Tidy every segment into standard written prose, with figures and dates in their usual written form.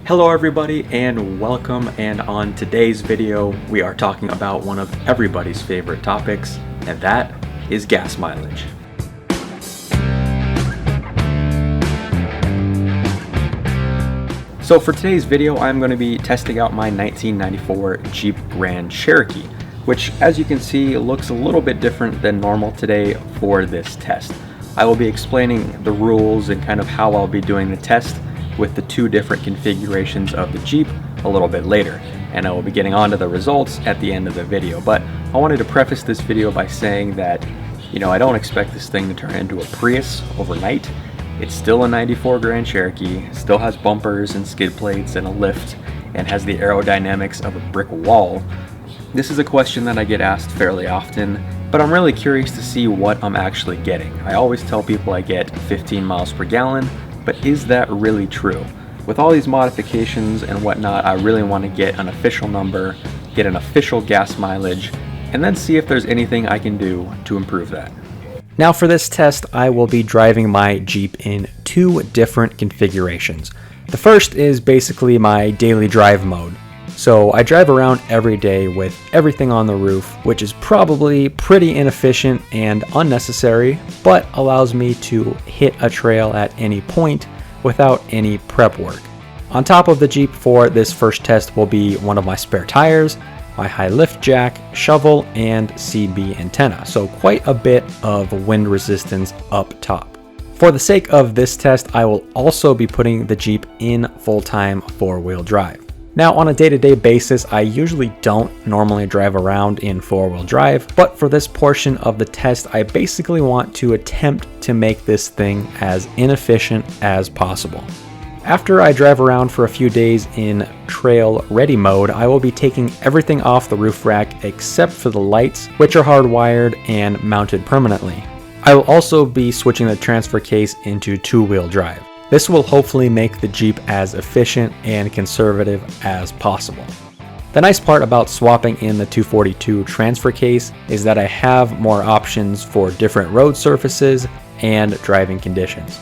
Hello everybody and welcome, and on today's video we are talking about one of everybody's favorite topics, and that is gas mileage. So for today's video I'm going to be testing out my 1994 Jeep Grand Cherokee, which as you can see looks a little bit different than normal today for this test. I will be explaining the rules and kind of how I'll be doing the test with the two different configurations of the Jeep a little bit later, and I will be getting onto the results at the end of the video. But I wanted to preface this video by saying that, I don't expect this thing to turn into a Prius overnight. It's still a 94 Grand Cherokee, still has bumpers and skid plates and a lift, and has the aerodynamics of a brick wall. This is a question that I get asked fairly often, but I'm really curious to see what I'm actually getting. I always tell people I get 15 miles per gallon, but is that really true? With all these modifications and whatnot, I really want to get an official number, get an official gas mileage, and then see if there's anything I can do to improve that. Now for this test, I will be driving my Jeep in two different configurations. The first is basically my daily drive mode. So I drive around every day with everything on the roof, which is probably pretty inefficient and unnecessary, but allows me to hit a trail at any point without any prep work. On top of the Jeep for this first test will be one of my spare tires, my high lift jack, shovel, and CB antenna, so quite a bit of wind resistance up top. For the sake of this test, I will also be putting the Jeep in full-time four-wheel drive. Now on a day-to-day basis, I usually don't normally drive around in four-wheel drive, but for this portion of the test, I basically want to attempt to make this thing as inefficient as possible. After I drive around for a few days in trail ready mode, I will be taking everything off the roof rack except for the lights, which are hardwired and mounted permanently. I will also be switching the transfer case into two-wheel drive. This will hopefully make the Jeep as efficient and conservative as possible. The nice part about swapping in the 242 transfer case is that I have more options for different road surfaces and driving conditions.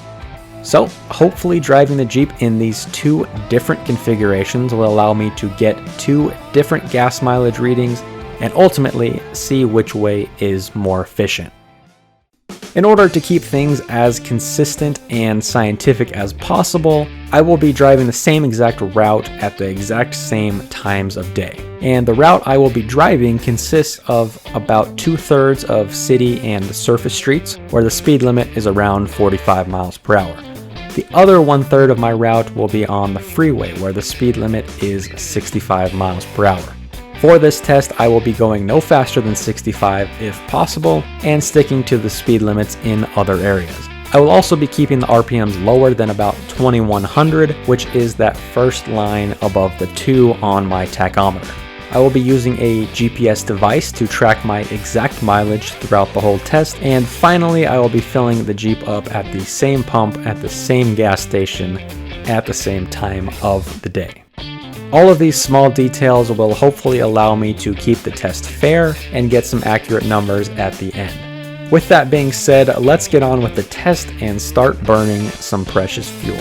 So hopefully driving the Jeep in these two different configurations will allow me to get two different gas mileage readings and ultimately see which way is more efficient. In order to keep things as consistent and scientific as possible, I will be driving the same exact route at the exact same times of day. And the route I will be driving consists of about 2/3 of city and surface streets, where the speed limit is around 45 miles per hour. The other 1/3 of my route will be on the freeway, where the speed limit is 65 miles per hour. For this test, I will be going no faster than 65 if possible, and sticking to the speed limits in other areas. I will also be keeping the RPMs lower than about 2100, which is that first line above the 2 on my tachometer. I will be using a GPS device to track my exact mileage throughout the whole test, and finally I will be filling the Jeep up at the same pump at the same gas station at the same time of the day. All of these small details will hopefully allow me to keep the test fair and get some accurate numbers at the end. With that being said, let's get on with the test and start burning some precious fuel.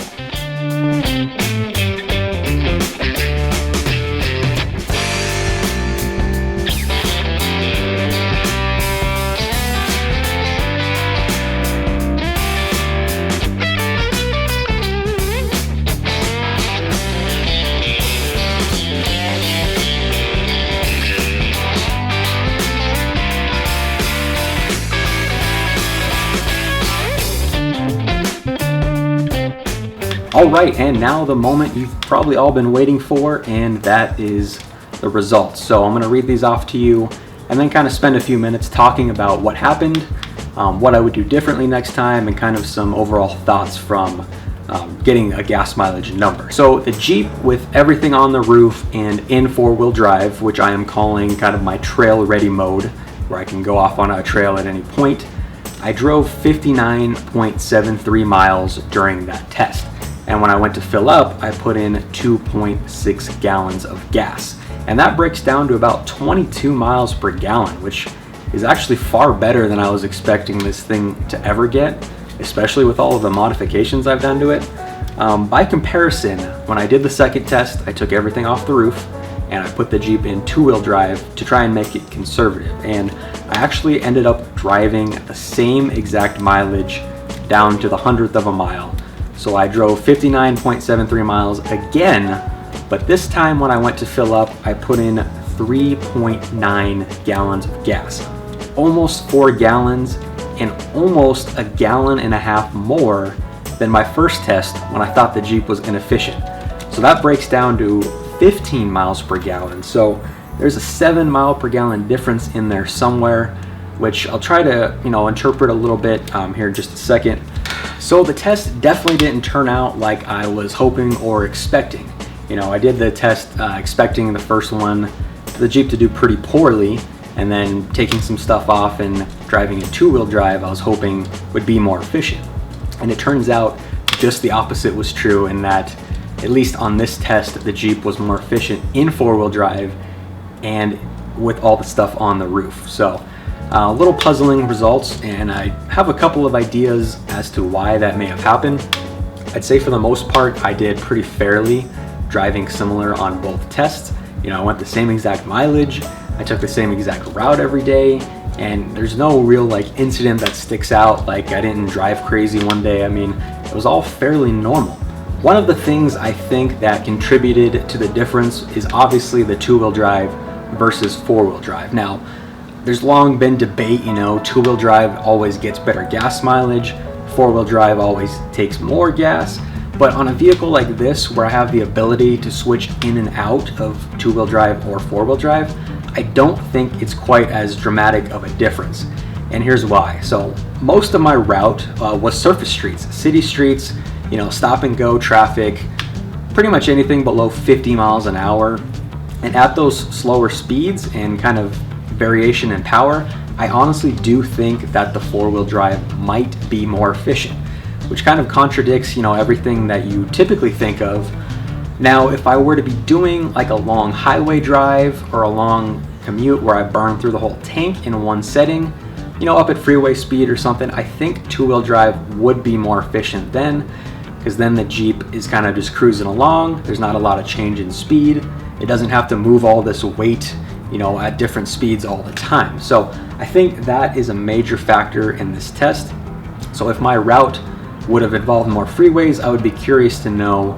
Alright, and now the moment you've probably all been waiting for, and that is the results. So I'm going to read these off to you and then kind of spend a few minutes talking about what happened, what I would do differently next time, and kind of some overall thoughts from getting a gas mileage number. So the Jeep with everything on the roof and in four-wheel drive, which I am calling kind of my trail ready mode, where I can go off on a trail at any point, I drove 59.73 miles during that test. And when I went to fill up, I put in 2.6 gallons of gas. And that breaks down to about 22 miles per gallon, which is actually far better than I was expecting this thing to ever get, especially with all of the modifications I've done to it. By comparison, when I did the second test, I took everything off the roof and I put the Jeep in two-wheel drive to try and make it conservative. And I actually ended up driving the same exact mileage down to the 100th of a mile. So I drove 59.73 miles again, but this time when I went to fill up, I put in 3.9 gallons of gas. Almost 4 gallons and almost 1.5 gallons more than my first test when I thought the Jeep was inefficient. So that breaks down to 15 miles per gallon. So there's a 7 mile per gallon difference in there somewhere, which I'll try to, interpret a little bit here in just a second. So the test definitely didn't turn out like I was hoping or expecting. I did the test expecting the first one, the Jeep to do pretty poorly, and then taking some stuff off and driving in two-wheel drive I was hoping would be more efficient. And it turns out just the opposite was true, in that at least on this test, the Jeep was more efficient in four-wheel drive and with all the stuff on the roof. So a little puzzling results, and I have a couple of ideas as to why that may have happened. I'd say for the most part, I did pretty fairly, driving similar on both tests. I went the same exact mileage, I took the same exact route every day, and there's no real incident that sticks out, like I didn't drive crazy one day. I mean, it was all fairly normal. One of the things I think that contributed to the difference is obviously the two-wheel drive versus four-wheel drive. Now, there's long been debate, two-wheel drive always gets better gas mileage, four-wheel drive always takes more gas. But on a vehicle like this, where I have the ability to switch in and out of two-wheel drive or four-wheel drive, I don't think it's quite as dramatic of a difference. And here's why. So most of my route was surface streets, city streets, stop and go traffic, pretty much anything below 50 miles an hour. And at those slower speeds and kind of variation in power, I honestly do think that the four-wheel drive might be more efficient, which kind of contradicts, everything that you typically think of. Now, if I were to be doing a long highway drive or a long commute where I burn through the whole tank in one setting, up at freeway speed or something, I think two-wheel drive would be more efficient then, because then the Jeep is kind of just cruising along. There's not a lot of change in speed. It doesn't have to move all this weight, at different speeds all the time. So I think that is a major factor in this test. So if my route would have involved more freeways, I would be curious to know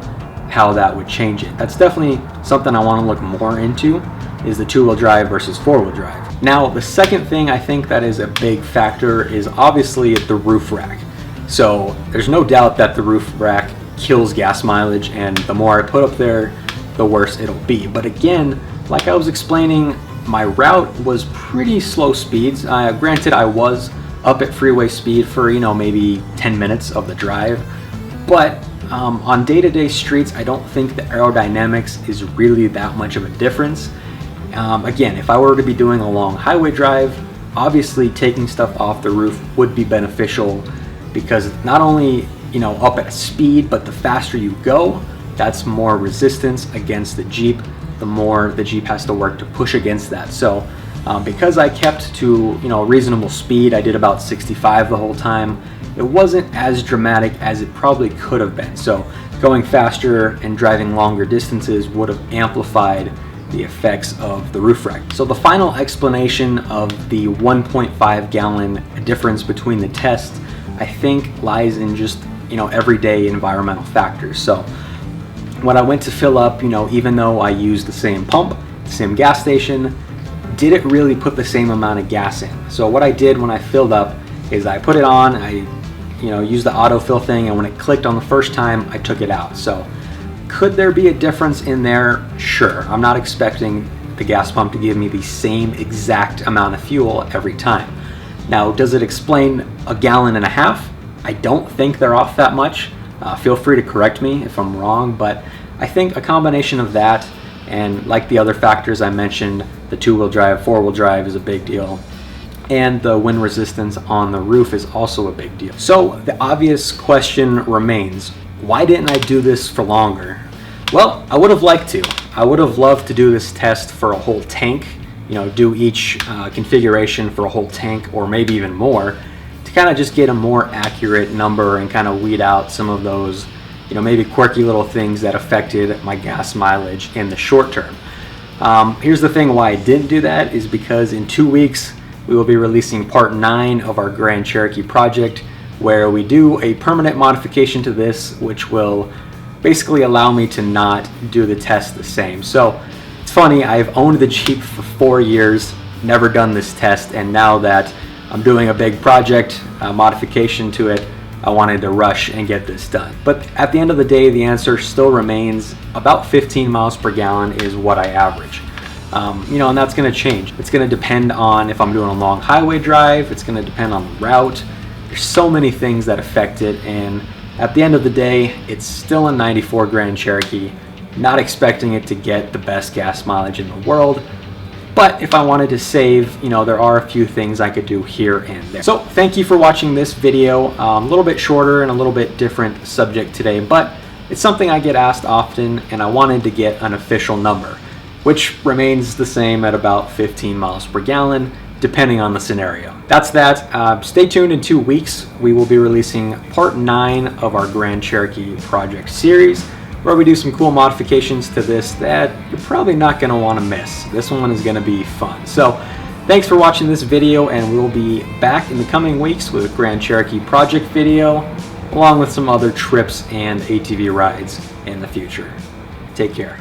how that would change it. That's definitely something I want to look more into, is the two-wheel drive versus four-wheel drive. Now, the second thing I think that is a big factor is obviously the roof rack. So there's no doubt that the roof rack kills gas mileage, and the more I put up there, the worse it'll be. But again, like I was explaining, my route was pretty slow speeds. Granted, I was up at freeway speed for maybe 10 minutes of the drive, but on day-to-day streets, I don't think the aerodynamics is really that much of a difference. Again, if I were to be doing a long highway drive, obviously taking stuff off the roof would be beneficial, because not only up at a speed, but the faster you go, that's more resistance against the Jeep, the more the Jeep has to work to push against that. So because I kept to a reasonable speed, I did about 65 the whole time, it wasn't as dramatic as it probably could have been. So going faster and driving longer distances would have amplified the effects of the roof rack. So the final explanation of the 1.5 gallon difference between the tests, I think, lies in just everyday environmental factors. So when I went to fill up, even though I used the same pump, the same gas station, did it really put the same amount of gas in? So what I did when I filled up is I put it on, I used the autofill thing, and when it clicked on the first time, I took it out. So could there be a difference in there? Sure. I'm not expecting the gas pump to give me the same exact amount of fuel every time. Now, does it explain 1.5 gallons? I don't think they're off that much. Feel free to correct me if I'm wrong, but I think a combination of that and, like the other factors I mentioned, the two-wheel drive, four-wheel drive is a big deal, and the wind resistance on the roof is also a big deal. So the obvious question remains, why didn't I do this for longer? Well, I would have liked to. I would have loved to do this test for a whole tank, do each configuration for a whole tank, or maybe even more, to kind of just get a more accurate number and kind of weed out some of those maybe quirky little things that affected my gas mileage in the short term. Here's the thing why I didn't do that is because in 2 weeks we will be releasing part 9 of our Grand Cherokee project, where we do a permanent modification to this, which will basically allow me to not do the test the same. So it's funny, I've owned the Jeep for 4 years, never done this test, and now that I'm doing a big project, a modification to it, I wanted to rush and get this done. But at the end of the day, the answer still remains about 15 miles per gallon is what I average. And that's gonna change. It's gonna depend on if I'm doing a long highway drive, it's gonna depend on the route. There's so many things that affect it, and at the end of the day, it's still a 94 Grand Cherokee, not expecting it to get the best gas mileage in the world. But if I wanted to save, there are a few things I could do here and there. So thank you for watching this video. A little bit shorter and a little bit different subject today, but it's something I get asked often, and I wanted to get an official number, which remains the same at about 15 miles per gallon, depending on the scenario. That's that. Stay tuned in 2 weeks. We will be releasing part 9 of our Grand Cherokee project series, where we do some cool modifications to this that you're probably not going to want to miss. This one is going to be fun. So thanks for watching this video, and we'll be back in the coming weeks with a Grand Cherokee project video, along with some other trips and ATV rides in the future. Take care.